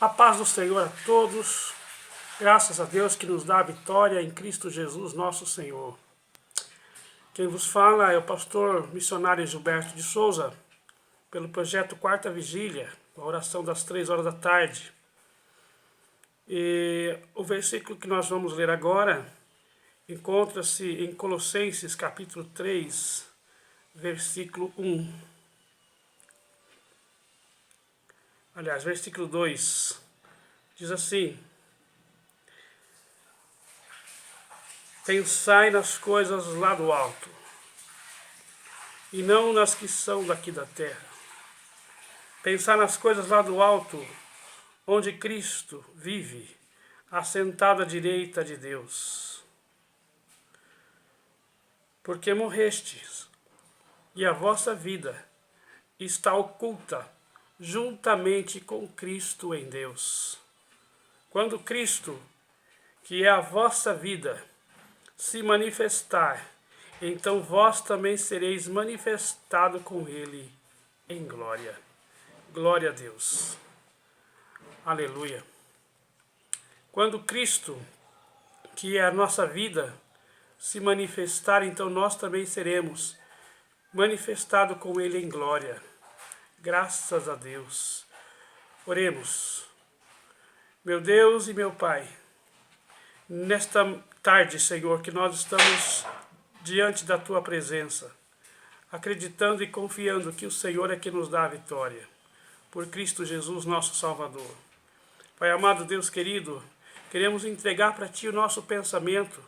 A paz do Senhor a todos, graças a Deus que nos dá a vitória em Cristo Jesus, nosso Senhor. Quem vos fala é o pastor missionário Gilberto de Souza, pelo projeto Quarta Vigília, a oração das 3 horas da tarde. E o versículo que nós vamos ler agora encontra-se em Colossenses capítulo 3, versículo 1. Aliás, versículo 2, diz assim: pensai nas coisas lá do alto, e não nas que são daqui da terra. Pensai nas coisas lá do alto, onde Cristo vive, assentado à direita de Deus. Porque morrestes, e a vossa vida está oculta juntamente com Cristo em Deus. Quando Cristo, que é a vossa vida, se manifestar, então vós também sereis manifestado com Ele em glória. Glória a Deus. Aleluia. Quando Cristo, que é a nossa vida, se manifestar, então nós também seremos manifestados com Ele em glória. Graças a Deus. Oremos. Meu Deus e meu Pai, nesta tarde, Senhor, que nós estamos diante da Tua presença, acreditando e confiando que o Senhor é que nos dá a vitória, por Cristo Jesus, nosso Salvador. Pai amado, Deus querido, queremos entregar para Ti o nosso pensamento,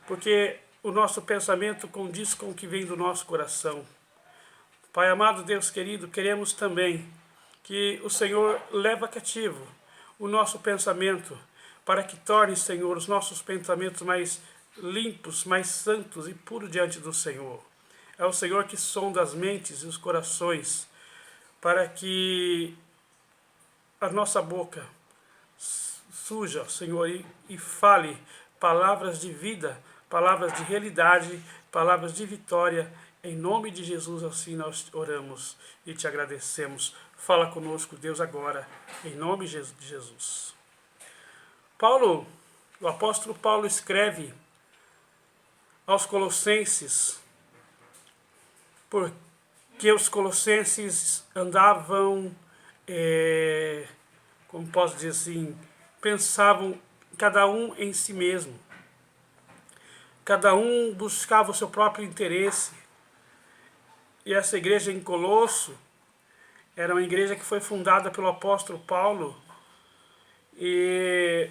porque o nosso pensamento condiz com o que vem do nosso coração. Pai amado, Deus querido, queremos também que o Senhor leve cativo o nosso pensamento, para que torne, Senhor, os nossos pensamentos mais limpos, mais santos e puros diante do Senhor. É o Senhor que sonda as mentes e os corações, para que a nossa boca suja, Senhor, e fale palavras de vida, palavras de realidade, palavras de vitória. Em nome de Jesus, assim nós oramos e te agradecemos. Fala conosco, Deus, agora, em nome de Jesus. O apóstolo Paulo escreve aos Colossenses, porque os Colossenses andavam, como posso dizer assim, pensavam cada um em si mesmo. Cada um buscava o seu próprio interesse. E essa igreja em Colosso era uma igreja que foi fundada pelo apóstolo Paulo. E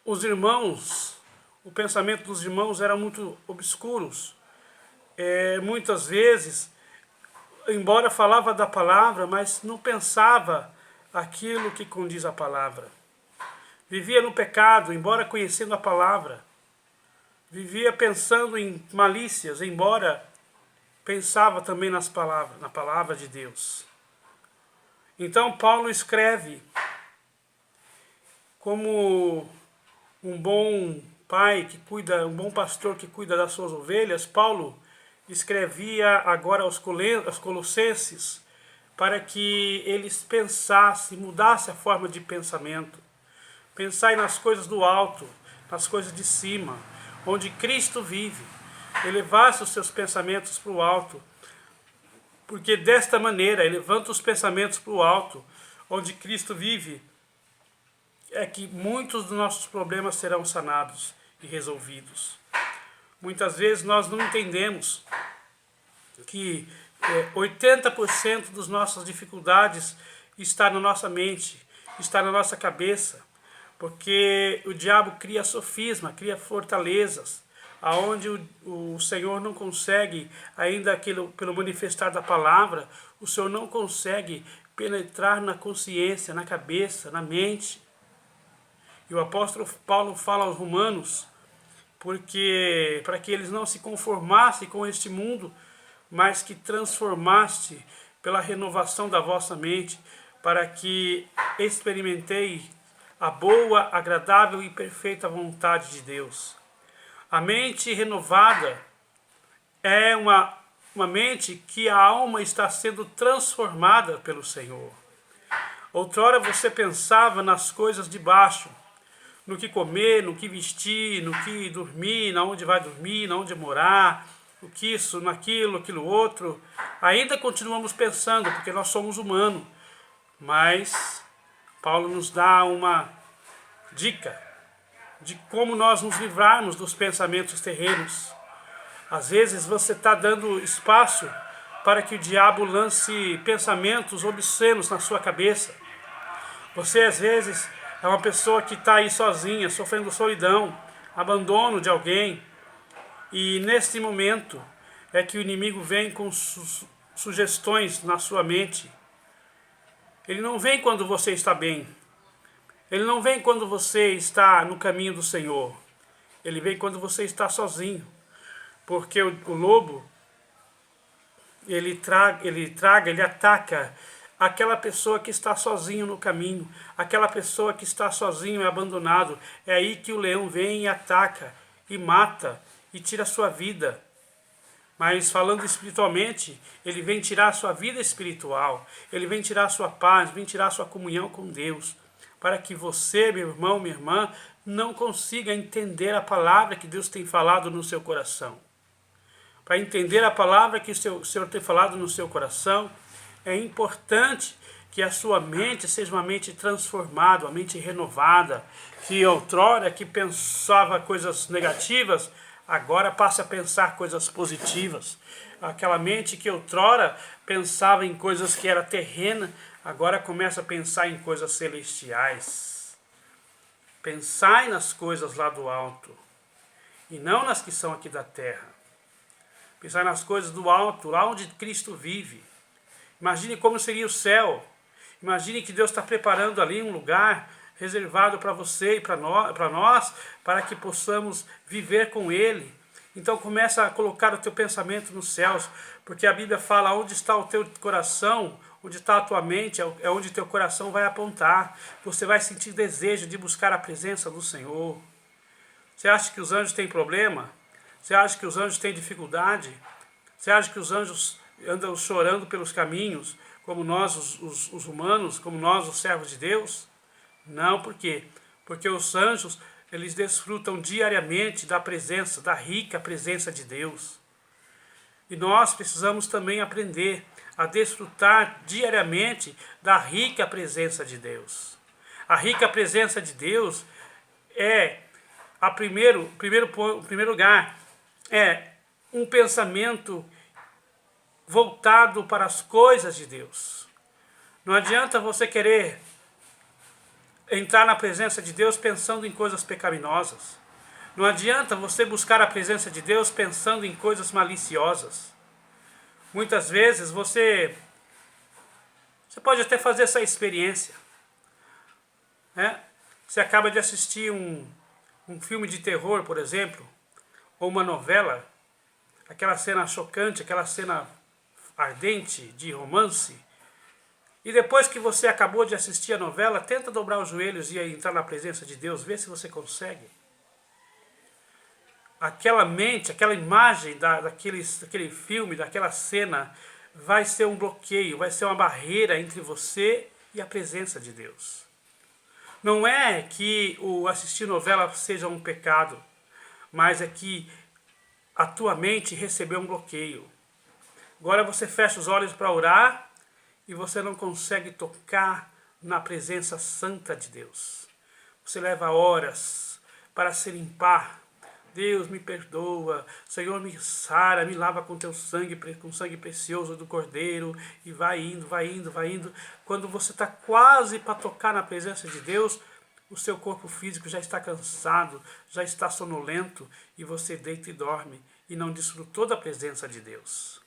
os irmãos, o pensamento dos irmãos era muito obscuros. Muitas vezes, embora falava da palavra, mas não pensava aquilo que condiz a palavra. Vivia no pecado, embora conhecendo a palavra. Vivia pensando em malícias, embora pensava também na palavra de Deus. Então Paulo escreve como um bom pai que cuida, um bom pastor que cuida das suas ovelhas. Paulo escrevia agora aos Colossenses para que eles pensassem, mudassem a forma de pensamento. Pensai nas coisas do alto, nas coisas de cima, onde Cristo vive. Elevasse os seus pensamentos para o alto, porque desta maneira, elevando os pensamentos para o alto, onde Cristo vive, é que muitos dos nossos problemas serão sanados e resolvidos. Muitas vezes nós não entendemos que 80% das nossas dificuldades está na nossa mente, está na nossa cabeça, porque o diabo cria sofisma, cria fortalezas, aonde o Senhor não consegue, ainda pelo manifestar da palavra, o Senhor não consegue penetrar na consciência, na cabeça, na mente. E o apóstolo Paulo fala aos romanos, porque para que eles não se conformassem com este mundo, mas que transformasse pela renovação da vossa mente, para que experimentei a boa, agradável e perfeita vontade de Deus. A mente renovada é uma mente que a alma está sendo transformada pelo Senhor. Outrora você pensava nas coisas de baixo, no que comer, no que vestir, no que dormir, na onde vai dormir, na onde morar, o que isso, naquilo, aquilo outro. Ainda continuamos pensando, porque nós somos humanos, mas Paulo nos dá uma dica de como nós nos livrarmos dos pensamentos terrenos. Às vezes você está dando espaço para que o diabo lance pensamentos obscenos na sua cabeça. Você às vezes é uma pessoa que está aí sozinha, sofrendo solidão, abandono de alguém. E neste momento é que o inimigo vem com sugestões na sua mente. Ele não vem quando você está bem. Ele não vem quando você está no caminho do Senhor. Ele vem quando você está sozinho. Porque o lobo, ele ataca aquela pessoa que está sozinho no caminho, aquela pessoa que está sozinho e abandonado. É aí que o leão vem e ataca, e mata, e tira a sua vida. Mas falando espiritualmente, ele vem tirar a sua vida espiritual, ele vem tirar a sua paz, vem tirar a sua comunhão com Deus, para que você, meu irmão, minha irmã, não consiga entender a palavra que Deus tem falado no seu coração. Para entender a palavra que o Senhor tem falado no seu coração, é importante que a sua mente seja uma mente transformada, uma mente renovada, que outrora que pensava coisas negativas, agora passe a pensar coisas positivas. Aquela mente que outrora pensava em coisas que era terrena, agora começa a pensar em coisas celestiais. Pensai nas coisas lá do alto, e não nas que são aqui da terra. Pensar nas coisas do alto, lá onde Cristo vive. Imagine como seria o céu. Imagine que Deus está preparando ali um lugar reservado para você e para nós, para que possamos viver com Ele. Então começa a colocar o teu pensamento nos céus, porque a Bíblia fala onde está o teu coração, onde está a tua mente, é onde teu coração vai apontar. Você vai sentir desejo de buscar a presença do Senhor. Você acha que os anjos têm problema? Você acha que os anjos têm dificuldade? Você acha que os anjos andam chorando pelos caminhos, como nós, os humanos, como nós, os servos de Deus? Não, por quê? Porque os anjos, eles desfrutam diariamente da presença, da rica presença de Deus. E nós precisamos também aprender a desfrutar diariamente da rica presença de Deus. A rica presença de Deus é, em primeiro lugar, é um pensamento voltado para as coisas de Deus. Não adianta você querer entrar na presença de Deus pensando em coisas pecaminosas. Não adianta você buscar a presença de Deus pensando em coisas maliciosas. Muitas vezes você pode até fazer essa experiência, né? Você acaba de assistir um filme de terror, por exemplo, ou uma novela, aquela cena chocante, aquela cena ardente de romance, e depois que você acabou de assistir a novela, tenta dobrar os joelhos e entrar na presença de Deus, vê se você consegue. Aquela mente, aquela imagem daquele filme, daquela cena, vai ser um bloqueio, vai ser uma barreira entre você e a presença de Deus. Não é que o assistir novela seja um pecado, mas é que a tua mente recebeu um bloqueio. Agora você fecha os olhos para orar e você não consegue tocar na presença santa de Deus. Você leva horas para se limpar. Deus me perdoa, Senhor me sara, me lava com teu sangue, com o sangue precioso do Cordeiro, e vai indo, vai indo, vai indo. Quando você está quase para tocar na presença de Deus, o seu corpo físico já está cansado, já está sonolento, e você deita e dorme, e não desfrutou da presença de Deus.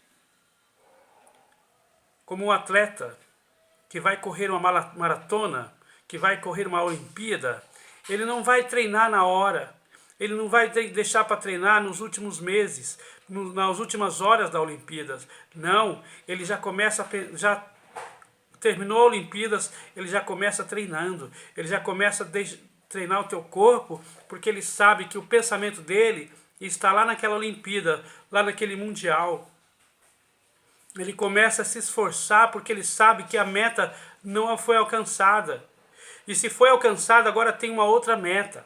Como um atleta que vai correr uma maratona, que vai correr uma Olimpíada, ele não vai treinar na hora, ele não vai deixar para treinar nos últimos meses, nas últimas horas da Olimpíadas. Não, ele já terminou a Olimpíadas, ele já começa treinando, ele já começa a treinar o teu corpo, porque ele sabe que o pensamento dele está lá naquela Olimpíada, lá naquele Mundial. Ele começa a se esforçar porque ele sabe que a meta não foi alcançada. E se foi alcançada, agora tem uma outra meta.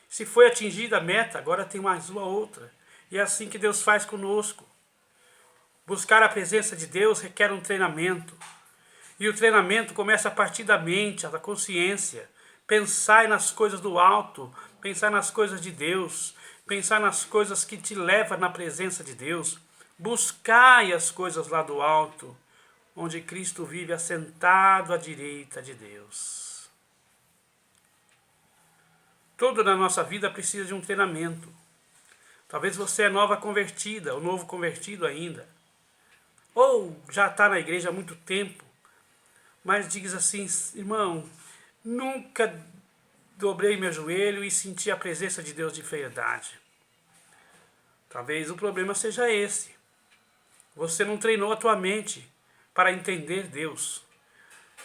Se foi atingida a meta, agora tem mais uma outra. E é assim que Deus faz conosco. Buscar a presença de Deus requer um treinamento. E o treinamento começa a partir da mente, da consciência. Pensar nas coisas do alto, pensar nas coisas de Deus, pensar nas coisas que te levam na presença de Deus. Buscai as coisas lá do alto, onde Cristo vive assentado à direita de Deus. Tudo na nossa vida precisa de um treinamento. Talvez você é nova convertida, ou novo convertido ainda. Ou já está na igreja há muito tempo, mas diz assim, irmão, nunca dobrei meu joelho e senti a presença de Deus de verdade. Talvez o problema seja esse. Você não treinou a tua mente para entender Deus.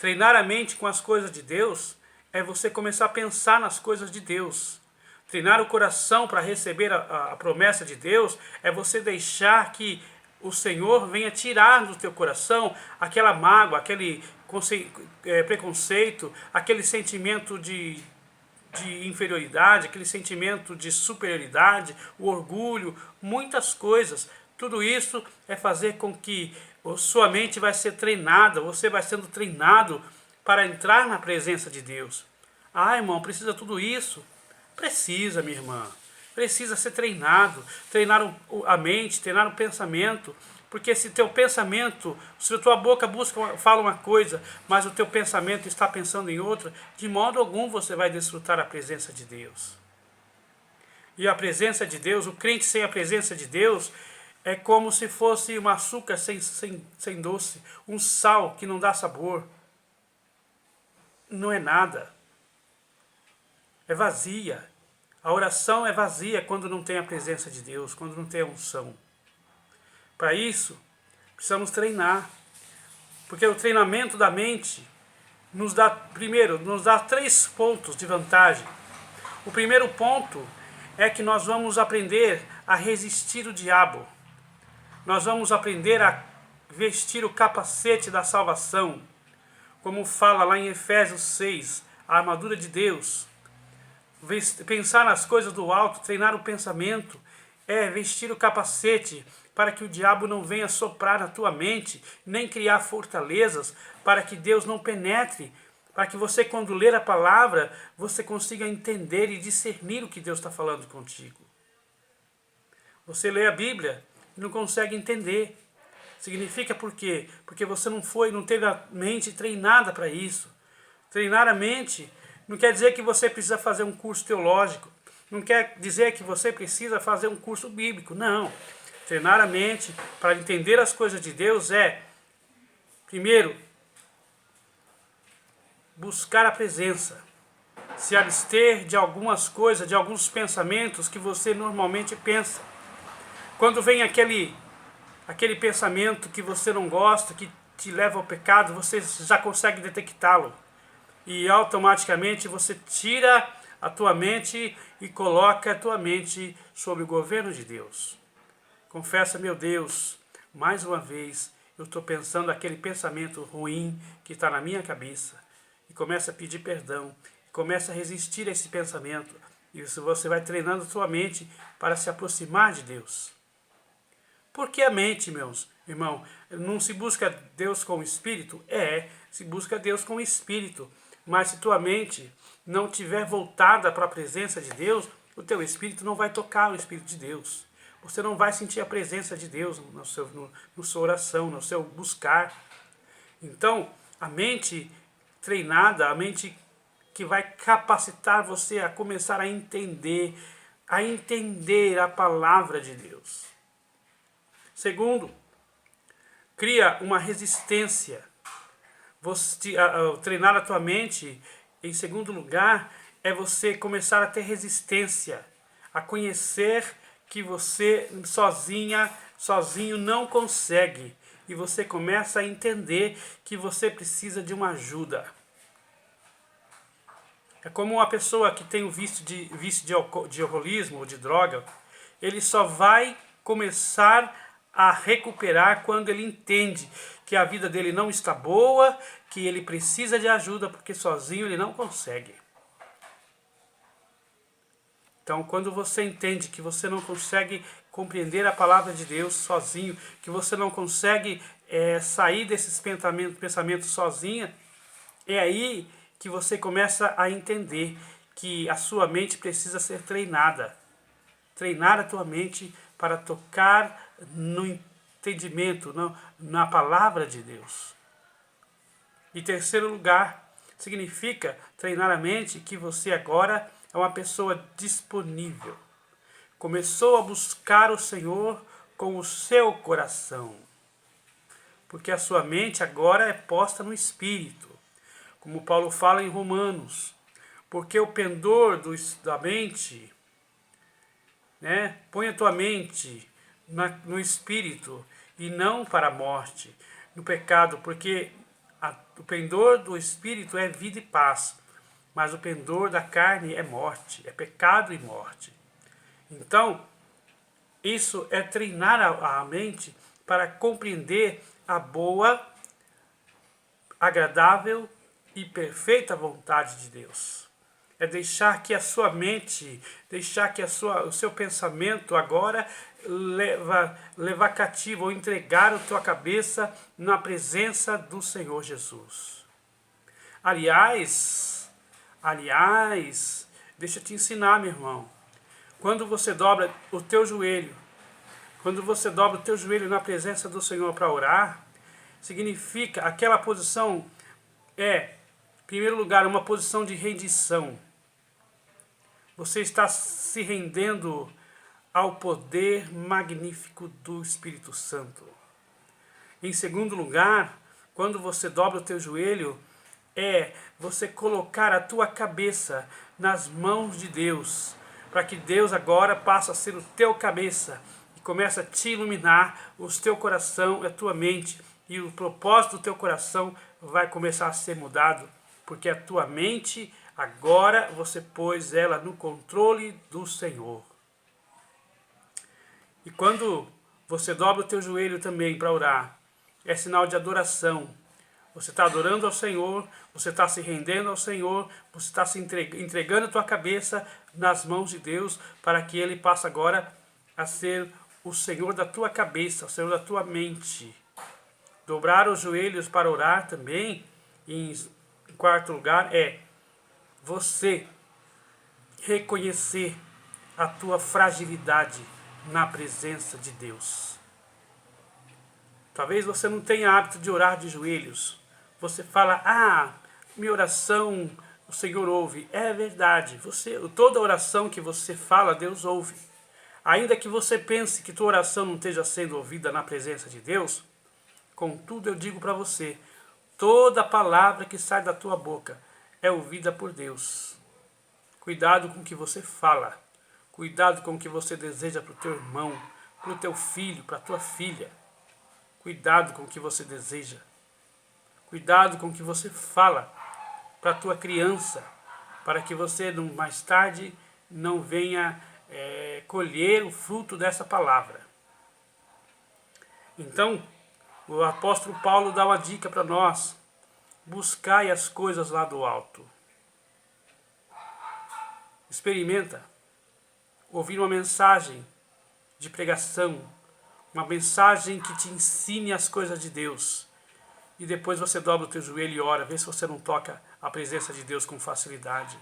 Treinar a mente com as coisas de Deus é você começar a pensar nas coisas de Deus. Treinar o coração para receber a promessa de Deus é você deixar que o Senhor venha tirar do teu coração aquela mágoa, aquele preconceito, aquele sentimento de inferioridade, aquele sentimento de superioridade, o orgulho, muitas coisas. Tudo isso é fazer com que sua mente vai ser treinada, você vai sendo treinado para entrar na presença de Deus. Ah, irmão, precisa tudo isso? Precisa, minha irmã. Precisa ser treinado, treinar a mente, treinar o pensamento, porque se teu pensamento, se a tua boca fala uma coisa, mas o teu pensamento está pensando em outra, de modo algum você vai desfrutar a presença de Deus. E a presença de Deus, o crente sem a presença de Deus, é como se fosse um açúcar sem doce, um sal que não dá sabor. Não é nada. É vazia. A oração é vazia quando não tem a presença de Deus, quando não tem a unção. Para isso, precisamos treinar. Porque o treinamento da mente nos dá 3 pontos de vantagem. O primeiro ponto é que nós vamos aprender a resistir o diabo. Nós vamos aprender a vestir o capacete da salvação. Como fala lá em Efésios 6, a armadura de Deus. Pensar nas coisas do alto, treinar o pensamento, é vestir o capacete para que o diabo não venha soprar na tua mente, nem criar fortalezas, para que Deus não penetre, para que você, quando ler a palavra, você consiga entender e discernir o que Deus está falando contigo. Você lê a Bíblia e não consegue entender. Significa por quê? Porque você não teve a mente treinada para isso. Treinar a mente não quer dizer que você precisa fazer um curso teológico. Não quer dizer que você precisa fazer um curso bíblico. Não. Treinar a mente para entender as coisas de Deus é, primeiro, buscar a presença. Se abster de algumas coisas, de alguns pensamentos que você normalmente pensa. Quando vem aquele pensamento que você não gosta, que te leva ao pecado, você já consegue detectá-lo. E automaticamente você tira a tua mente e coloca a tua mente sob o governo de Deus. Confessa, meu Deus, mais uma vez, eu estou pensando aquele pensamento ruim que está na minha cabeça. E começa a pedir perdão, começa a resistir a esse pensamento. E isso você vai treinando a sua mente para se aproximar de Deus. Porque a mente, meus irmãos, não se busca Deus com o Espírito? Se busca Deus com o Espírito. Mas se tua mente não estiver voltada para a presença de Deus, o teu espírito não vai tocar o Espírito de Deus. Você não vai sentir a presença de Deus na sua oração, no seu buscar. Então, a mente treinada, a mente que vai capacitar você a começar a entender a palavra de Deus. Segundo, cria uma resistência. Treinar a tua mente, em segundo lugar, é você começar a ter resistência, a conhecer que você sozinho não consegue. E você começa a entender que você precisa de uma ajuda. É como uma pessoa que tem o vício de alcoolismo ou de droga, ele só vai começar a recuperar quando ele entende que a vida dele não está boa, que ele precisa de ajuda porque sozinho ele não consegue. Então, quando você entende que você não consegue compreender a palavra de Deus sozinho, que você não consegue sair desses pensamentos sozinha, é aí que você começa a entender que a sua mente precisa ser treinada. Treinar a tua mente para tocar no entendimento, na palavra de Deus. Em terceiro lugar, significa treinar a mente que você agora é uma pessoa disponível. Começou a buscar o Senhor com o seu coração. Porque a sua mente agora é posta no Espírito. Como Paulo fala em Romanos. Porque o pendor da mente, põe a tua mente no Espírito e não para a morte, no pecado. Porque o pendor do Espírito é vida e paz. Mas o pendor da carne é morte, é pecado e morte. Então, isso é treinar a mente para compreender a boa, agradável e perfeita vontade de Deus. É deixar que a sua mente, deixar que o seu pensamento agora levar cativo ou entregar a tua cabeça na presença do Senhor Jesus. Aliás, deixa eu te ensinar, meu irmão. Quando você dobra o teu joelho, na presença do Senhor para orar, significa aquela posição em primeiro lugar, uma posição de rendição. Você está se rendendo ao poder magnífico do Espírito Santo. Em segundo lugar, quando você dobra o teu joelho, você colocar a tua cabeça nas mãos de Deus, para que Deus agora passe a ser o teu cabeça e começa a te iluminar o teu coração, a tua mente, e o propósito do teu coração vai começar a ser mudado, porque a tua mente agora você pôs ela no controle do Senhor. E quando você dobra o teu joelho também para orar, é sinal de adoração. Você está adorando ao Senhor, você está se rendendo ao Senhor, você está se entregando a tua cabeça nas mãos de Deus, para que Ele passe agora a ser o Senhor da tua cabeça, o Senhor da tua mente. Dobrar os joelhos para orar também, em quarto lugar, você reconhecer a tua fragilidade na presença de Deus. Talvez você não tenha hábito de orar de joelhos. Você fala, minha oração o Senhor ouve. É verdade, toda oração que você fala, Deus ouve. Ainda que você pense que tua oração não esteja sendo ouvida na presença de Deus, contudo eu digo para você, toda palavra que sai da tua boca é ouvida por Deus. Cuidado com o que você fala. Cuidado com o que você deseja para o teu irmão, para o teu filho, para a tua filha. Cuidado com o que você deseja. Cuidado com o que você fala para a tua criança, para que você mais tarde não venha colher o fruto dessa palavra. Então, o apóstolo Paulo dá uma dica para nós. Buscai as coisas lá do alto. Experimenta ouvir uma mensagem de pregação, uma mensagem que te ensine as coisas de Deus. E depois você dobra o teu joelho e ora, vê se você não toca a presença de Deus com facilidade.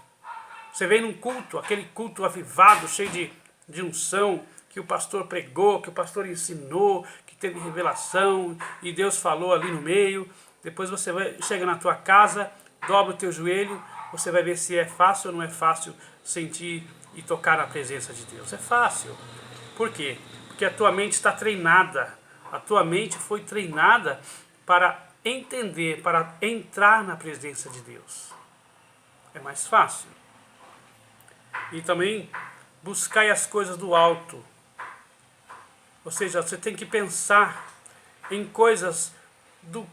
Você vem num culto, aquele culto avivado, cheio de unção, que o pastor pregou, que o pastor ensinou, que teve revelação, e Deus falou ali no meio. Depois você chega na tua casa, dobra o teu joelho, você vai ver se é fácil ou não é fácil sentir e tocar na presença de Deus. É fácil. Por quê? Porque a tua mente está treinada. A tua mente foi treinada para entender, para entrar na presença de Deus. É mais fácil. E também buscai as coisas do alto. Ou seja, você tem que pensar em coisas do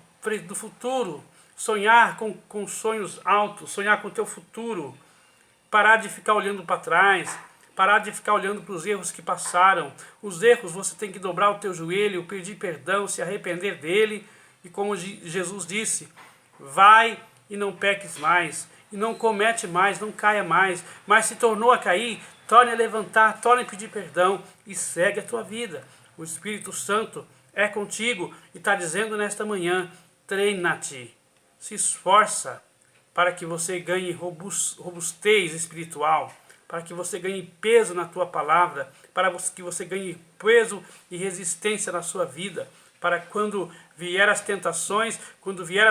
futuro, sonhar com sonhos altos, sonhar com o teu futuro, parar de ficar olhando para trás, parar de ficar olhando para os erros que passaram. Os erros você tem que dobrar o teu joelho, pedir perdão, se arrepender dele. E como Jesus disse, vai e não peques mais, e não comete mais, não caia mais, mas se tornou a cair, torne a levantar, torne a pedir perdão e segue a tua vida. O Espírito Santo é contigo e está dizendo nesta manhã, treina-te, se esforça para que você ganhe robustez espiritual, para que você ganhe peso na tua palavra, para que você ganhe peso e resistência na sua vida, para quando vier as tentações, quando vier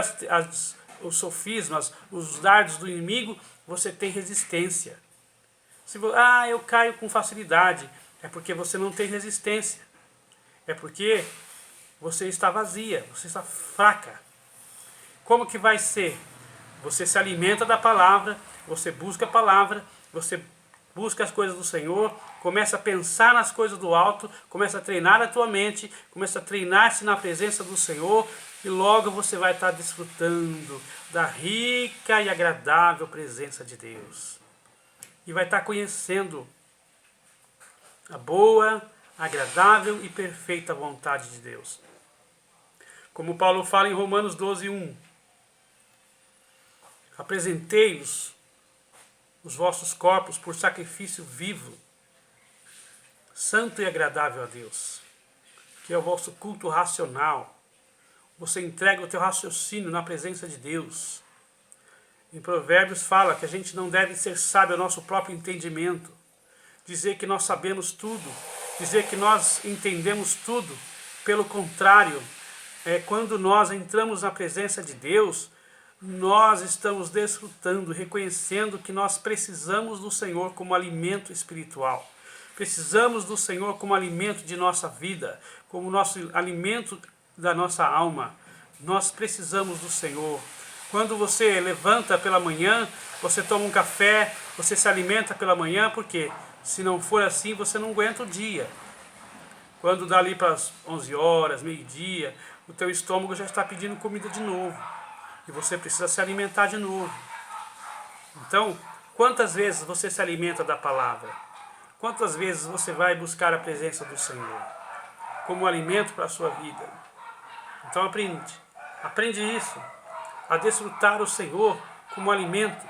os sofismas, os dardos do inimigo, você tem resistência. Eu caio com facilidade, é porque você não tem resistência, é porque você está vazia, você está fraca. Como que vai ser? Você se alimenta da palavra, você busca a palavra, você busca as coisas do Senhor, começa a pensar nas coisas do alto, começa a treinar a tua mente, começa a treinar-se na presença do Senhor e logo você vai estar desfrutando da rica e agradável presença de Deus. E vai estar conhecendo a boa, agradável e perfeita vontade de Deus. Como Paulo fala em Romanos 12:1, apresentei-vos os vossos corpos por sacrifício vivo, santo e agradável a Deus, que é o vosso culto racional. Você entrega o teu raciocínio na presença de Deus. Em Provérbios fala que a gente não deve ser sábio ao nosso próprio entendimento, dizer que nós sabemos tudo, dizer que nós entendemos tudo. Pelo contrário, quando nós entramos na presença de Deus, nós estamos desfrutando, reconhecendo que nós precisamos do Senhor como alimento espiritual. Precisamos do Senhor como alimento de nossa vida, como nosso alimento da nossa alma. Nós precisamos do Senhor. Quando você levanta pela manhã, você toma um café, você se alimenta pela manhã, porque se não for assim, você não aguenta o dia. Quando dá ali para as 11 horas, meio-dia, o teu estômago já está pedindo comida de novo. E você precisa se alimentar de novo. Então, quantas vezes você se alimenta da palavra? Quantas vezes você vai buscar a presença do Senhor como alimento para a sua vida? Então aprende isso, a desfrutar o Senhor como alimento,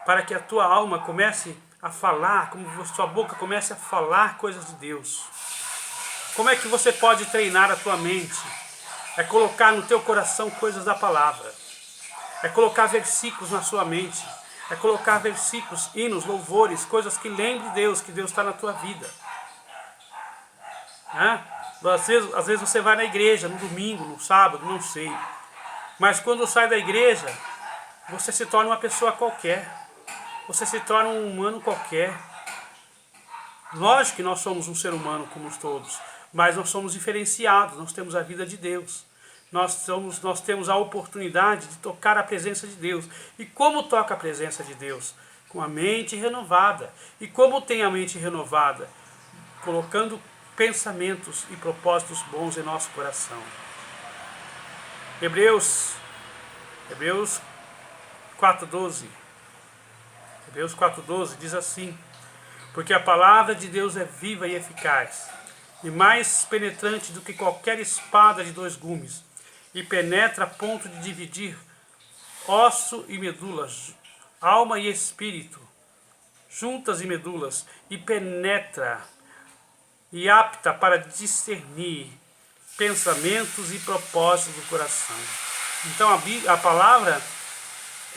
para que a tua alma comece a falar, como a sua boca comece a falar coisas de Deus. Como é que você pode treinar a tua mente? É colocar no teu coração coisas da palavra. É colocar versículos na sua mente. É colocar versículos, hinos, louvores, coisas que lembrem Deus, que Deus está na tua vida. Às vezes você vai na igreja, no domingo, no sábado, não sei. Mas quando sai da igreja, você se torna uma pessoa qualquer. Você se torna um humano qualquer. Lógico que nós somos um ser humano como todos, mas nós somos diferenciados, nós temos a vida de Deus. Nós temos a oportunidade de tocar a presença de Deus. E como toca a presença de Deus? Com a mente renovada. E como tem a mente renovada? Colocando pensamentos e propósitos bons em nosso coração. Hebreus 4:12. Hebreus 4:12 diz assim: porque a palavra de Deus é viva e eficaz, e mais penetrante do que qualquer espada de 2 gumes, e penetra a ponto de dividir osso e medulas, alma e espírito, juntas e medulas, e penetra e apta para discernir pensamentos e propósitos do coração. Então a palavra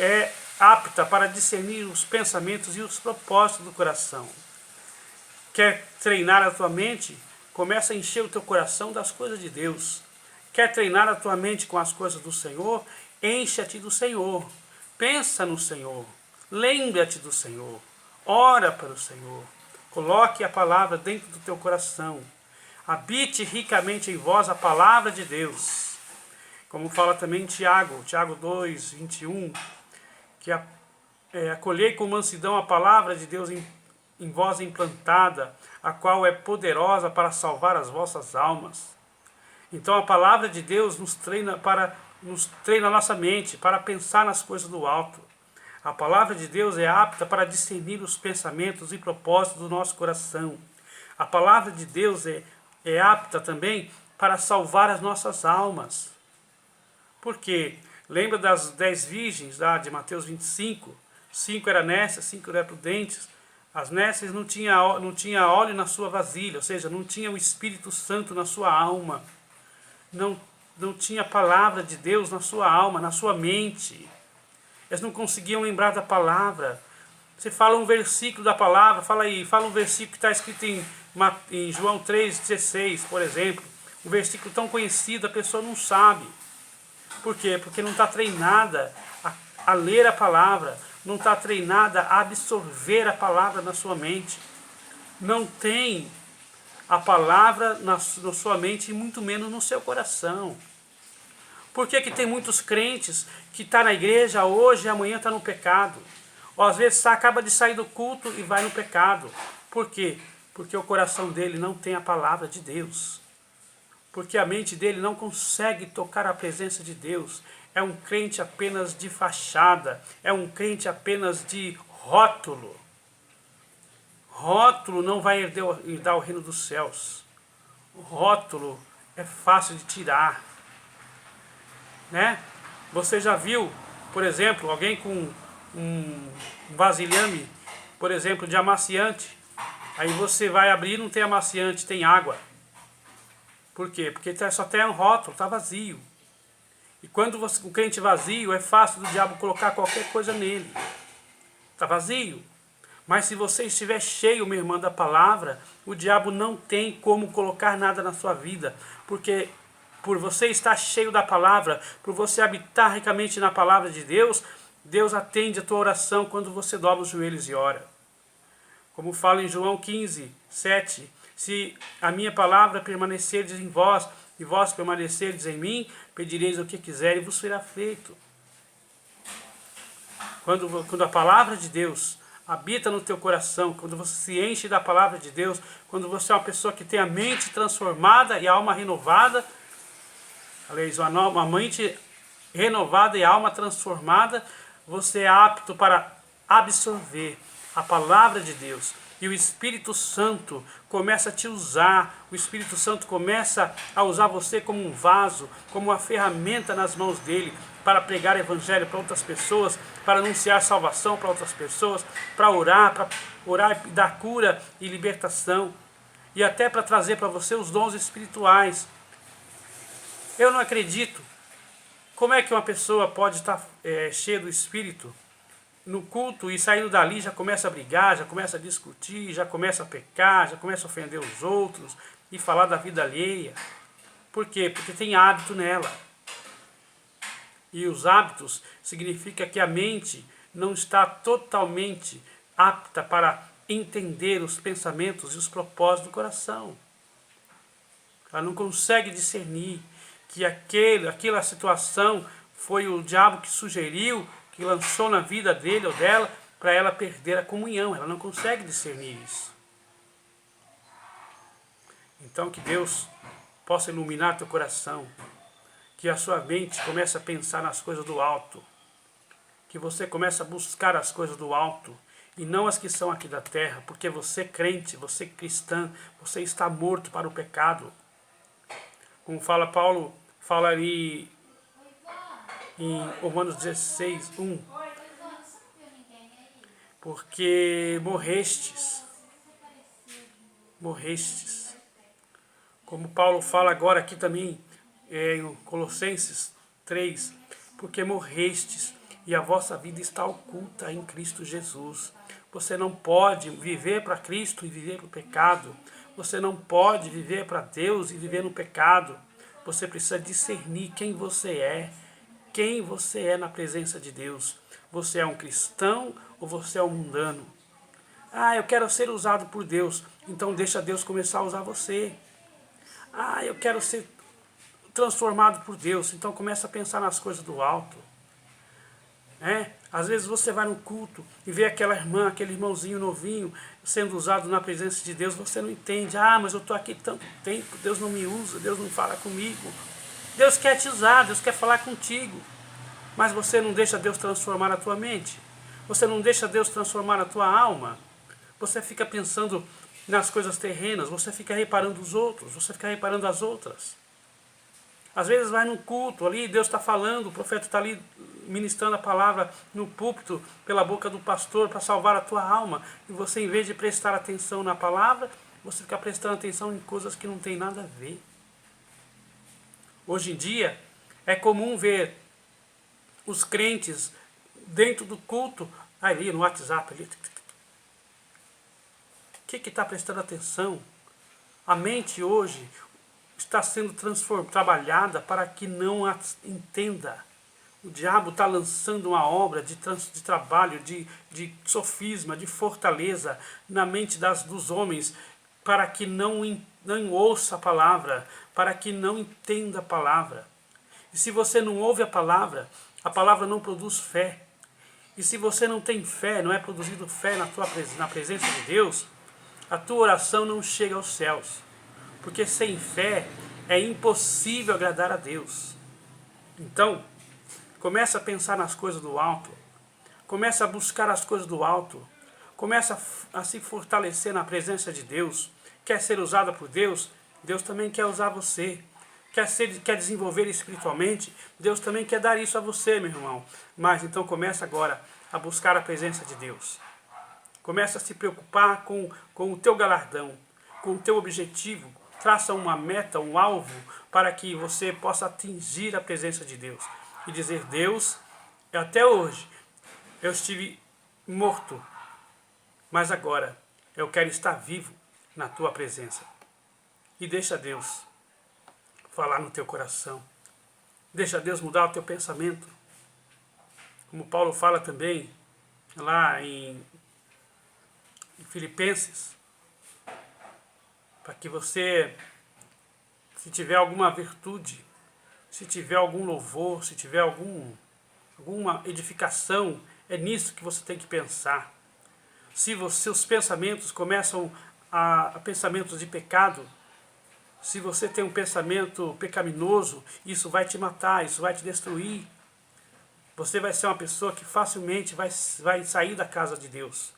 é apta para discernir os pensamentos e os propósitos do coração. Quer treinar a tua mente? Começa a encher o teu coração das coisas de Deus. Quer treinar a tua mente com as coisas do Senhor? Encha-te do Senhor. Pensa no Senhor. Lembra-te do Senhor. Ora para o Senhor. Coloque a palavra dentro do teu coração. Habite ricamente em vós a palavra de Deus. Como fala também Tiago 2:21, que acolhei com mansidão a palavra de Deus em vós implantada, a qual é poderosa para salvar as vossas almas. Então a palavra de Deus nos treina a nossa mente, para pensar nas coisas do alto. A palavra de Deus é apta para discernir os pensamentos e propósitos do nosso coração. A palavra de Deus é apta também para salvar as nossas almas. Por quê? Lembra das 10 virgens lá de Mateus 25? 5 eram nécias, 5 eram prudentes. As nécias não tinha óleo na sua vasilha, ou seja, não tinha o Espírito Santo na sua alma. Não tinha a palavra de Deus na sua alma, na sua mente. Eles não conseguiam lembrar da palavra. Você fala um versículo da palavra, fala um versículo que está escrito em João 3,16, por exemplo. Um versículo tão conhecido, a pessoa não sabe. Por quê? Porque não está treinada a ler a palavra, não está treinada a absorver a palavra na sua mente. Não tem a palavra na sua mente e muito menos no seu coração. Por que tem muitos crentes que estão na igreja hoje e amanhã está no pecado? Ou às vezes acaba de sair do culto e vai no pecado. Por quê? Porque o coração dele não tem a palavra de Deus. Porque a mente dele não consegue tocar a presença de Deus. É um crente apenas de fachada. É um crente apenas de rótulo. Rótulo não vai herdar o reino dos céus. Rótulo é fácil de tirar. Né? Você já viu, por exemplo, alguém com um vasilhame, por exemplo, de amaciante. Aí você vai abrir e não tem amaciante, tem água. Por quê? Porque só tem um rótulo, está vazio. E quando o crente vazio, é fácil do diabo colocar qualquer coisa nele. Está vazio. Mas se você estiver cheio, minha irmã, da palavra, o diabo não tem como colocar nada na sua vida. Porque por você estar cheio da palavra, por você habitar ricamente na palavra de Deus, Deus atende a tua oração quando você dobra os joelhos e ora. Como fala em João 15, 7, se a minha palavra permanecerdes em vós, e vós permanecerdes em mim, pedireis o que quiser e vos será feito. Quando a palavra de Deus habita no teu coração, quando você se enche da palavra de Deus, quando você é uma pessoa que tem a mente transformada e a alma renovada, aliás, uma mente renovada e a alma transformada, você é apto para absorver a palavra de Deus. E o Espírito Santo começa a te usar, o Espírito Santo começa a usar você como um vaso, como uma ferramenta nas mãos dele, para pregar o evangelho para outras pessoas, para anunciar salvação para outras pessoas, para orar e dar cura e libertação, e até para trazer para você os dons espirituais. Eu não acredito. Como é que uma pessoa pode estar cheia do Espírito no culto e saindo dali já começa a brigar, já começa a discutir, já começa a pecar, já começa a ofender os outros e falar da vida alheia? Por quê? Porque tem hábito nela. E os hábitos significa que a mente não está totalmente apta para entender os pensamentos e os propósitos do coração. Ela não consegue discernir que aquela situação foi o diabo que sugeriu, que lançou na vida dele ou dela, para ela perder a comunhão. Ela não consegue discernir isso. Então que Deus possa iluminar teu coração, que a sua mente comece a pensar nas coisas do alto, que você comece a buscar as coisas do alto, e não as que são aqui da terra, porque você crente, você cristã, você está morto para o pecado. Como fala Paulo, fala ali em Romanos 16, 1. Porque morrestes. Como Paulo fala agora aqui também, em Colossenses 3. Porque morrestes e a vossa vida está oculta em Cristo Jesus. Você não pode viver para Cristo e viver para o pecado. Você não pode viver para Deus e viver no pecado. Você precisa discernir quem você é na presença de Deus. Você é um cristão ou você é um mundano? Ah, eu quero ser usado por Deus. Então deixa Deus começar a usar você. Ah, eu quero ser transformado por Deus. Então começa a pensar nas coisas do alto. Às vezes você vai no culto e vê aquela irmã, aquele irmãozinho novinho sendo usado na presença de Deus, você não entende. Ah, mas eu estou aqui tanto tempo, Deus não me usa, Deus não fala comigo. Deus quer te usar, Deus quer falar contigo, mas você não deixa Deus transformar a tua mente, você não deixa Deus transformar a tua alma, você fica pensando nas coisas terrenas, você fica reparando os outros, você fica reparando as outras. Às vezes vai num culto ali, Deus está falando, o profeta está ali ministrando a palavra no púlpito, pela boca do pastor, para salvar a tua alma. E você, em vez de prestar atenção na palavra, você fica prestando atenção em coisas que não tem nada a ver. Hoje em dia, é comum ver os crentes dentro do culto, ali no WhatsApp, ali. O que está prestando atenção? A mente hoje está sendo trabalhada para que não a entenda. O diabo está lançando uma obra de trabalho, de sofisma, de fortaleza na mente dos homens, para que não ouça a palavra, para que não entenda a palavra. E se você não ouve a palavra não produz fé. E se você não tem fé, não é produzido fé na presença de Deus, a tua oração não chega aos céus. Porque sem fé é impossível agradar a Deus. Então, começa a pensar nas coisas do alto. Começa a buscar as coisas do alto. Começa a se fortalecer na presença de Deus. Quer ser usada por Deus? Deus também quer usar você. Quer desenvolver espiritualmente? Deus também quer dar isso a você, meu irmão. Mas então começa agora a buscar a presença de Deus. Começa a se preocupar com o teu galardão, com o teu objetivo. Traça uma meta, um alvo, para que você possa atingir a presença de Deus. E dizer, Deus, até hoje eu estive morto, mas agora eu quero estar vivo na tua presença. E deixa Deus falar no teu coração. Deixa Deus mudar o teu pensamento. Como Paulo fala também, lá em Filipenses, para que você, se tiver alguma virtude, se tiver algum louvor, se tiver alguma edificação, é nisso que você tem que pensar. Se os seus pensamentos começam a pensamentos de pecado, se você tem um pensamento pecaminoso, isso vai te matar, isso vai te destruir. Você vai ser uma pessoa que facilmente vai sair da casa de Deus.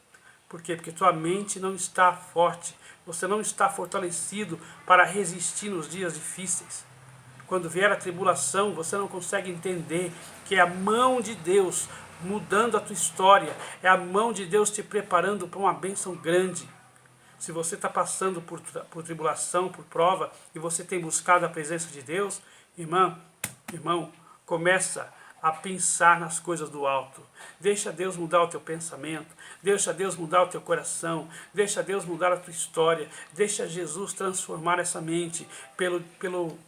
Por quê? Porque tua mente não está forte, você não está fortalecido para resistir nos dias difíceis. Quando vier a tribulação, você não consegue entender que é a mão de Deus mudando a tua história, é a mão de Deus te preparando para uma bênção grande. Se você está passando por tribulação, por prova, e você tem buscado a presença de Deus, irmão, começa a pensar nas coisas do alto. Deixa Deus mudar o teu pensamento, deixa Deus mudar o teu coração, deixa Deus mudar a tua história, deixa Jesus transformar essa mente pelo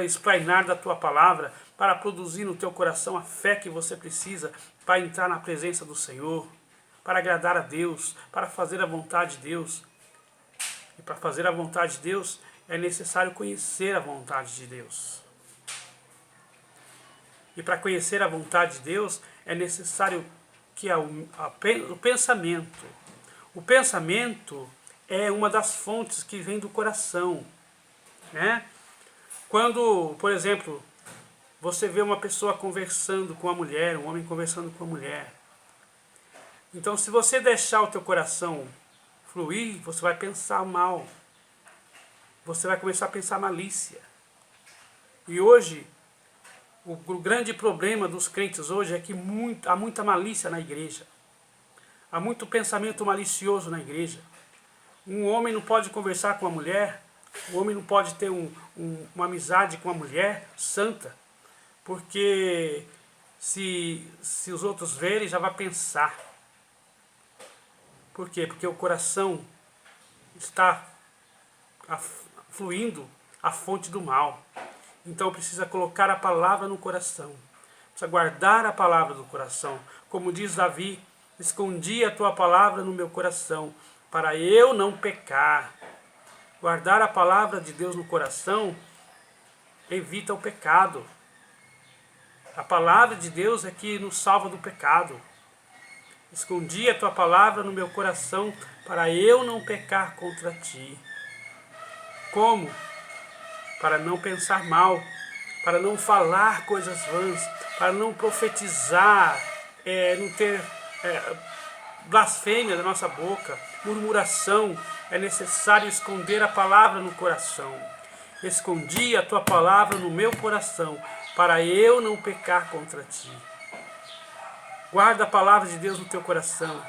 esplainar da tua palavra, para produzir no teu coração a fé que você precisa para entrar na presença do Senhor, para agradar a Deus, para fazer a vontade de Deus. E para fazer a vontade de Deus é necessário conhecer a vontade de Deus. E para conhecer a vontade de Deus é necessário que o pensamento. O pensamento é uma das fontes que vem do coração, né? Quando, por exemplo, você vê uma pessoa conversando com uma mulher, um homem conversando com uma mulher, então se você deixar o teu coração fluir, você vai pensar mal, você vai começar a pensar malícia. E hoje, o grande problema dos crentes hoje é que há muita malícia na igreja, há muito pensamento malicioso na igreja. Um homem não pode conversar com uma mulher, um homem não pode ter uma amizade com uma mulher santa, porque se os outros verem, já vai pensar. Por quê? Porque o coração está fluindo a fonte do mal. Então precisa colocar a palavra no coração, precisa guardar a palavra no coração. Como diz Davi, escondi a tua palavra no meu coração, para eu não pecar. Guardar a palavra de Deus no coração evita o pecado. A palavra de Deus é que nos salva do pecado. Escondi a tua palavra no meu coração para eu não pecar contra ti. Como? Para não pensar mal, para não falar coisas vãs, para não profetizar, não ter blasfêmia da nossa boca, murmuração. É necessário esconder a palavra no coração. Escondi a tua palavra no meu coração, para eu não pecar contra ti. Guarda a palavra de Deus no teu coração.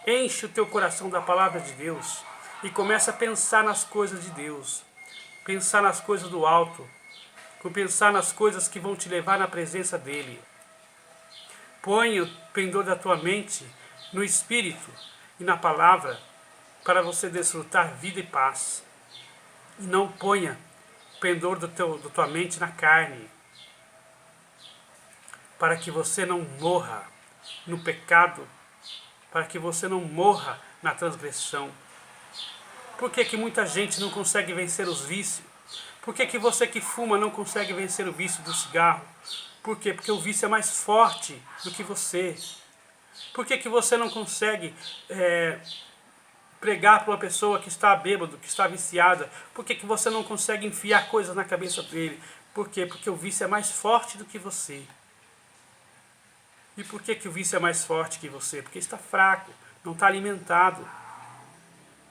Enche o teu coração da palavra de Deus e começa a pensar nas coisas de Deus. Pensar nas coisas do alto. Pensar nas coisas que vão te levar na presença dEle. Põe o pendor da tua mente no Espírito e na palavra para você desfrutar vida e paz. E não ponha o pendor da tua mente na carne, para que você não morra no pecado, para que você não morra na transgressão. Por que muita gente não consegue vencer os vícios? Por que você que fuma não consegue vencer o vício do cigarro? Por quê? Porque o vício é mais forte do que você. Por que você não consegue pregar para uma pessoa que está bêbado, que está viciada? Por que você não consegue enfiar coisas na cabeça dele? Por quê? Porque o vício é mais forte do que você. E por que o vício é mais forte que você? Porque está fraco, não está alimentado.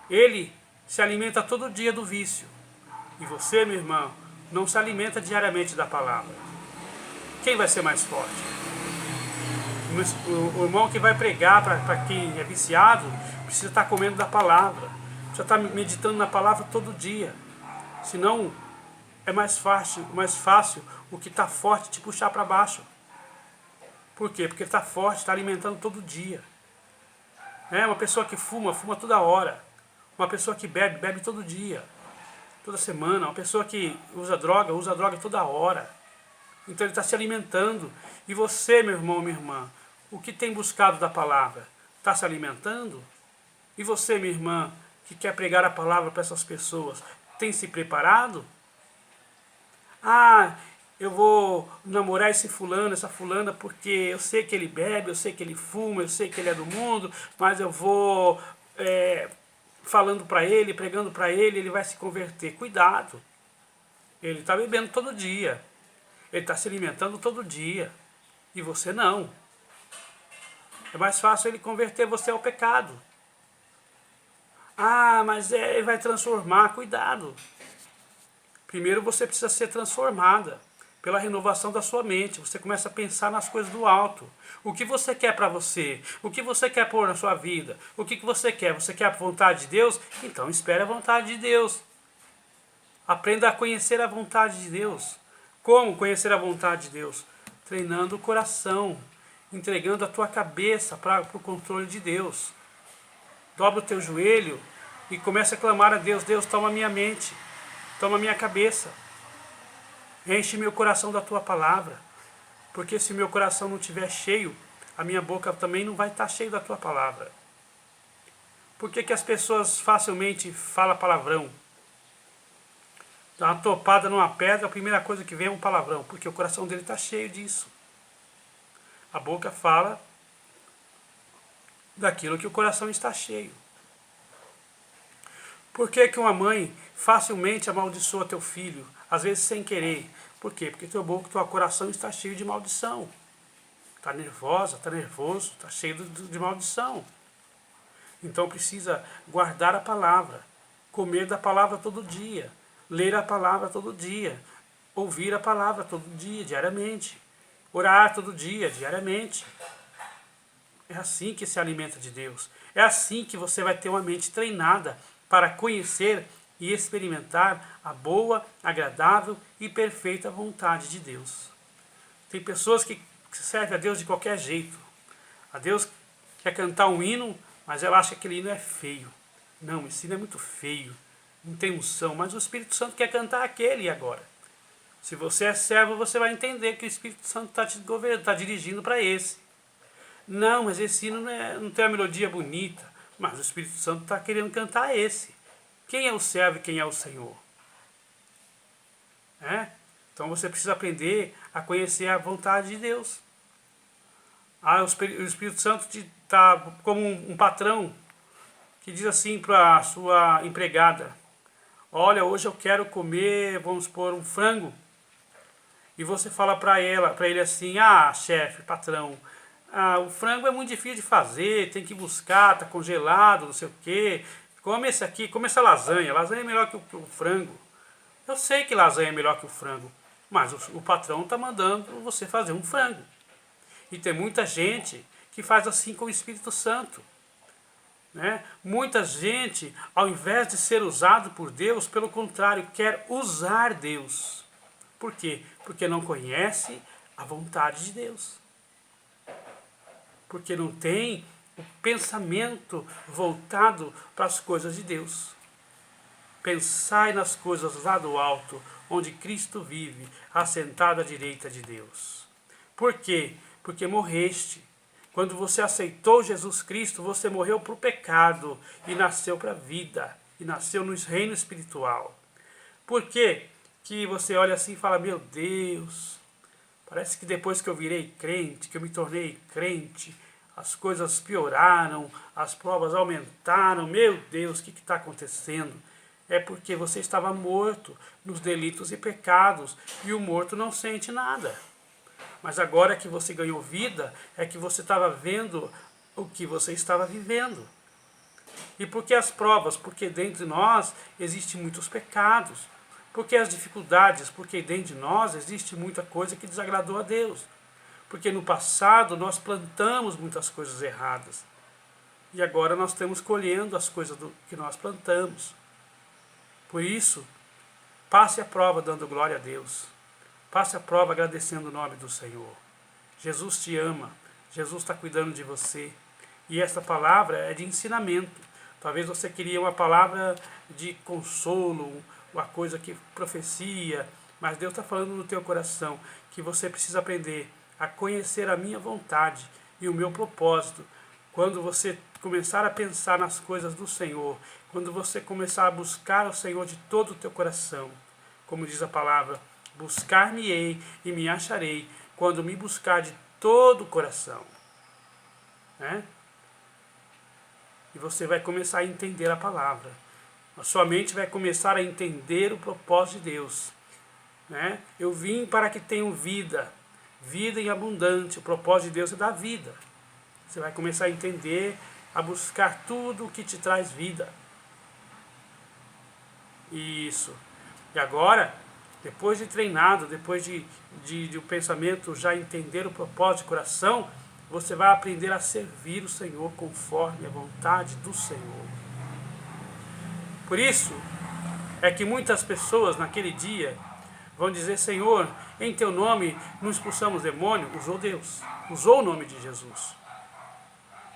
Ele se alimenta todo dia do vício. E você, meu irmão, não se alimenta diariamente da palavra. Quem vai ser mais forte? O irmão que vai pregar para quem é viciado precisa estar comendo da palavra. Precisa estar meditando na palavra todo dia. Senão é mais fácil o que está forte te puxar para baixo. Por quê? Porque está forte, está alimentando todo dia. Uma pessoa que fuma toda hora. Uma pessoa que bebe todo dia. Toda semana. Uma pessoa que usa droga toda hora. Então ele está se alimentando. E você, meu irmão, minha irmã, o que tem buscado da palavra? Está se alimentando? E você, minha irmã, que quer pregar a palavra para essas pessoas, tem se preparado? Eu vou namorar esse fulano, essa fulana, porque eu sei que ele bebe, eu sei que ele fuma, eu sei que ele é do mundo, mas eu vou falando para ele, pregando para ele, ele vai se converter. Cuidado! Ele está bebendo todo dia. Ele está se alimentando todo dia. E você não. É mais fácil ele converter você ao pecado. Mas ele vai transformar. Cuidado. Primeiro você precisa ser transformada pela renovação da sua mente. Você começa a pensar nas coisas do alto. O que você quer para você? O que você quer pôr na sua vida? O que você quer? Você quer a vontade de Deus? Então espere a vontade de Deus. Aprenda a conhecer a vontade de Deus. Como conhecer a vontade de Deus? Treinando o coração. Entregando a tua cabeça para o controle de Deus. Dobra o teu joelho e começa a clamar a Deus. Deus, toma minha mente. Toma minha cabeça. Enche meu coração da tua palavra. Porque se meu coração não estiver cheio, a minha boca também não vai estar cheia da tua palavra. Por que as pessoas facilmente falam palavrão? Dá uma topada numa pedra, a primeira coisa que vem é um palavrão. Porque o coração dele está cheio disso. A boca fala daquilo que o coração está cheio. Por que uma mãe facilmente amaldiçoa teu filho? Às vezes sem querer. Por quê? Porque teu coração está cheio de maldição. Está nervosa, está nervoso, está cheio de maldição. Então precisa guardar a palavra. Comer da palavra todo dia. Ler a palavra todo dia. Ouvir a palavra todo dia, diariamente. Orar todo dia, diariamente. É assim que se alimenta de Deus. É assim que você vai ter uma mente treinada para conhecer e experimentar a boa, agradável e perfeita vontade de Deus. Tem pessoas que servem a Deus de qualquer jeito. A Deus quer cantar um hino, mas ela acha que aquele hino é feio. Não, esse hino é muito feio. Não tem unção, mas o Espírito Santo quer cantar aquele agora. Se você é servo, você vai entender que o Espírito Santo está te governando, está dirigindo para esse. Não, mas esse hino não tem uma melodia bonita. Mas o Espírito Santo está querendo cantar esse. Quem é o servo e quem é o Senhor? Então você precisa aprender a conhecer a vontade de Deus. O Espírito Santo está como um patrão que diz assim para a sua empregada: olha, hoje eu quero comer, vamos supor, um frango. E você fala para ele assim: chefe, patrão, o frango é muito difícil de fazer, tem que buscar, está congelado, não sei o quê. Come esse aqui, come essa lasanha. Lasanha é melhor que o frango. Eu sei que lasanha é melhor que o frango, mas o patrão está mandando você fazer um frango. E tem muita gente que faz assim com o Espírito Santo. Né? Muita gente, ao invés de ser usado por Deus, pelo contrário, quer usar Deus. Por quê? Porque não conhece a vontade de Deus. Porque não tem o pensamento voltado para as coisas de Deus. Pensai nas coisas lá do alto, onde Cristo vive, assentado à direita de Deus. Por quê? Porque morreste. Quando você aceitou Jesus Cristo, você morreu para o pecado e nasceu para a vida, e nasceu no reino espiritual. Por quê? Que você olha assim e fala, meu Deus, parece que depois que eu virei crente, que eu me tornei crente, as coisas pioraram, as provas aumentaram, meu Deus, o que está acontecendo? É porque você estava morto nos delitos e pecados, e o morto não sente nada. Mas agora que você ganhou vida, é que você estava vendo o que você estava vivendo. E por que as provas? Porque dentro de nós existem muitos pecados. Por que as dificuldades? Porque dentro de nós existe muita coisa que desagradou a Deus. Porque no passado nós plantamos muitas coisas erradas. E agora nós estamos colhendo as coisas que nós plantamos. Por isso, passe a prova dando glória a Deus. Passe a prova agradecendo o nome do Senhor. Jesus te ama. Jesus está cuidando de você. E essa palavra é de ensinamento. Talvez você queria uma palavra de consolo, uma coisa que profecia, mas Deus está falando no teu coração que você precisa aprender a conhecer a minha vontade e o meu propósito. Quando você começar a pensar nas coisas do Senhor, quando você começar a buscar o Senhor de todo o teu coração, como diz a palavra, buscar-me-ei e me acharei quando me buscar de todo o coração. Né? E você vai começar a entender a palavra. A sua mente vai começar a entender o propósito de Deus. Né? Eu vim para que tenham vida, vida em abundante. O propósito de Deus é dar vida. Você vai começar a entender, a buscar tudo o que te traz vida. Isso. E agora, depois de treinado, depois de o pensamento já entender o propósito de coração, você vai aprender a servir o Senhor conforme a vontade do Senhor. Por isso, é que muitas pessoas naquele dia vão dizer, Senhor, em teu nome não expulsamos demônio, usou Deus, usou o nome de Jesus.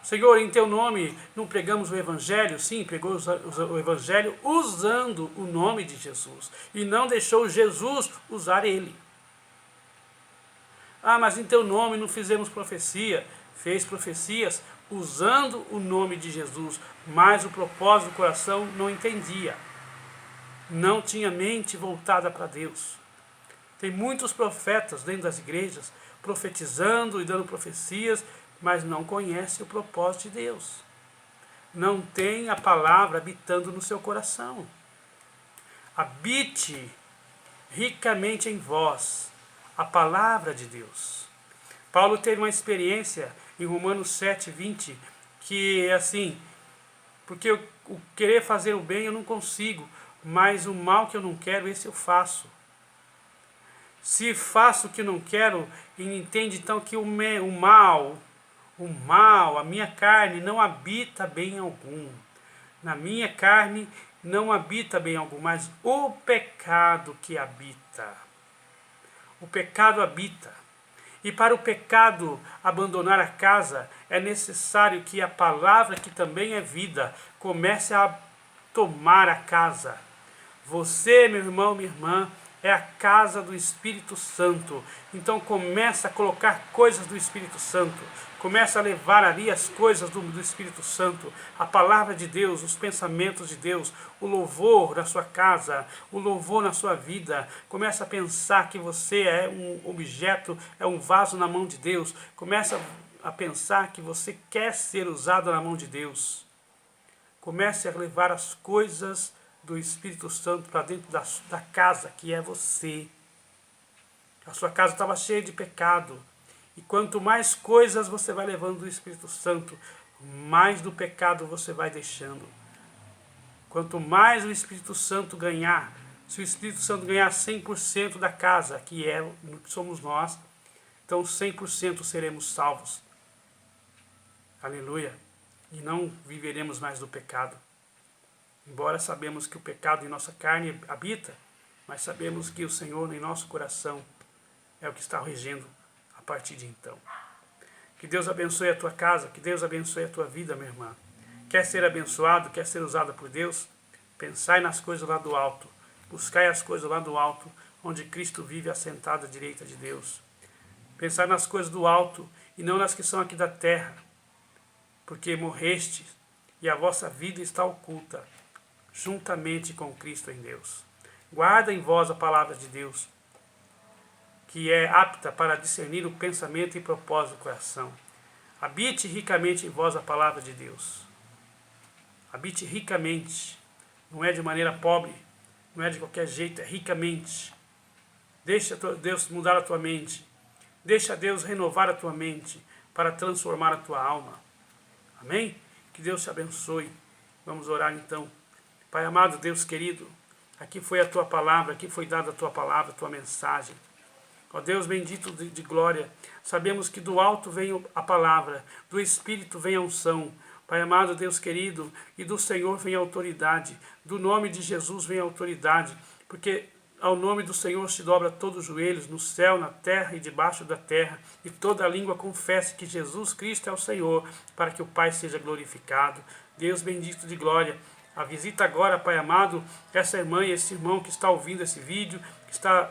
Senhor, em teu nome não pregamos o Evangelho? Sim, pregou o Evangelho usando o nome de Jesus. E não deixou Jesus usar ele. Ah, mas em teu nome não fizemos profecia. Fez profecias usando o nome de Jesus. Mas o propósito do coração não entendia. Não tinha mente voltada para Deus. Tem muitos profetas dentro das igrejas profetizando e dando profecias, mas não conhece o propósito de Deus. Não tem a palavra habitando no seu coração. Habite ricamente em vós a palavra de Deus. Paulo teve uma experiência em Romanos 7:20, que é assim, porque o querer fazer o bem eu não consigo, mas o mal que eu não quero, esse eu faço. Se faço o que não quero, entende então que o mal, a minha carne não habita bem algum. Na minha carne não habita bem algum, mas o pecado que habita. O pecado habita. E para o pecado abandonar a casa, é necessário que a palavra, que também é vida, comece a tomar a casa. Você, meu irmão, minha irmã, é a casa do Espírito Santo. Então começa a colocar coisas do Espírito Santo. Começa a levar ali as coisas do Espírito Santo. A palavra de Deus, os pensamentos de Deus, o louvor na sua casa, o louvor na sua vida. Começa a pensar que você é um objeto, é um vaso na mão de Deus. Começa a pensar que você quer ser usado na mão de Deus. Comece a levar as coisas do Espírito Santo para dentro da casa, que é você. A sua casa estava cheia de pecado. E quanto mais coisas você vai levando do Espírito Santo, mais do pecado você vai deixando. Quanto mais o Espírito Santo ganhar Se o Espírito Santo ganhar 100% da casa, que somos nós, então 100% seremos salvos. Aleluia. E não viveremos mais do pecado. Embora sabemos que o pecado em nossa carne habita, mas sabemos que o Senhor em nosso coração é o que está regendo a partir de então. Que Deus abençoe a tua casa, que Deus abençoe a tua vida, minha irmã. Quer ser abençoado, quer ser usado por Deus? Pensai nas coisas lá do alto. Buscai as coisas lá do alto, onde Cristo vive assentado à direita de Deus. Pensai nas coisas do alto e não nas que são aqui da terra, porque morreste e a vossa vida está oculta, juntamente com Cristo em Deus. Guarda em vós a palavra de Deus, que é apta para discernir o pensamento e propósito do coração. Habite ricamente em vós a palavra de Deus. Habite ricamente, não é de maneira pobre, não é de qualquer jeito, é ricamente. Deixa Deus mudar a tua mente. Deixa Deus renovar a tua mente para transformar a tua alma. Amém? Que Deus te abençoe. Vamos orar então. Pai amado, Deus querido, aqui foi a tua palavra, aqui foi dada a tua palavra, a tua mensagem. Ó Deus bendito de glória, sabemos que do alto vem a palavra, do Espírito vem a unção. Pai amado, Deus querido, e do Senhor vem a autoridade, do nome de Jesus vem a autoridade, porque ao nome do Senhor se dobra todos os joelhos, no céu, na terra e debaixo da terra, e toda língua confesse que Jesus Cristo é o Senhor, para que o Pai seja glorificado. Deus bendito de glória, a visita agora, Pai amado, essa irmã e esse irmão que está ouvindo esse vídeo, que está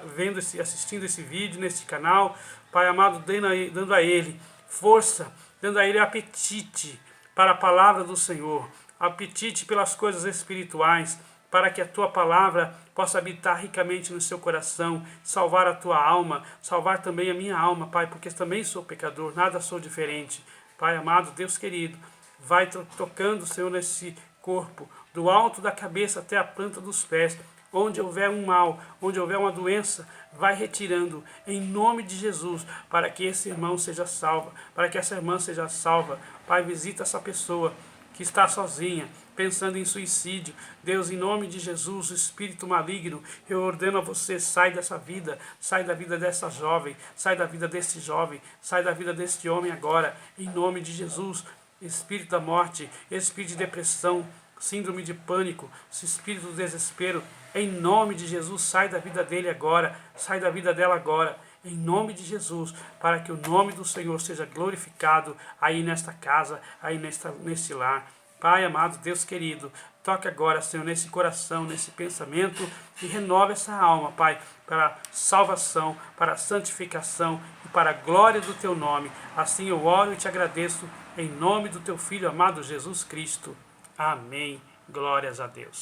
assistindo esse vídeo nesse canal, Pai amado, dando a ele força, dando a ele apetite para a palavra do Senhor, apetite pelas coisas espirituais, para que a tua palavra possa habitar ricamente no seu coração, salvar a tua alma, salvar também a minha alma, Pai, porque também sou pecador, nada sou diferente. Pai amado, Deus querido, vai tocando, Senhor, nesse corpo, do alto da cabeça até a planta dos pés, onde houver um mal, onde houver uma doença, vai retirando, em nome de Jesus, para que esse irmão seja salvo, para que essa irmã seja salva. Pai, visita essa pessoa que está sozinha, pensando em suicídio. Deus, em nome de Jesus, o espírito maligno, eu ordeno a você, sai dessa vida, sai da vida dessa jovem, sai da vida desse jovem, sai da vida deste homem agora, em nome de Jesus. Espírito da morte, espírito de depressão, síndrome de pânico, espírito do desespero, em nome de Jesus, sai da vida dele agora, sai da vida dela agora, em nome de Jesus, para que o nome do Senhor seja glorificado aí nesta casa, aí neste lar. Pai amado, Deus querido, toque agora, Senhor, nesse coração, nesse pensamento e renova essa alma, Pai, para salvação, para santificação e para a glória do Teu nome. Assim eu oro e te agradeço, em nome do Teu Filho amado Jesus Cristo. Amém. Glórias a Deus.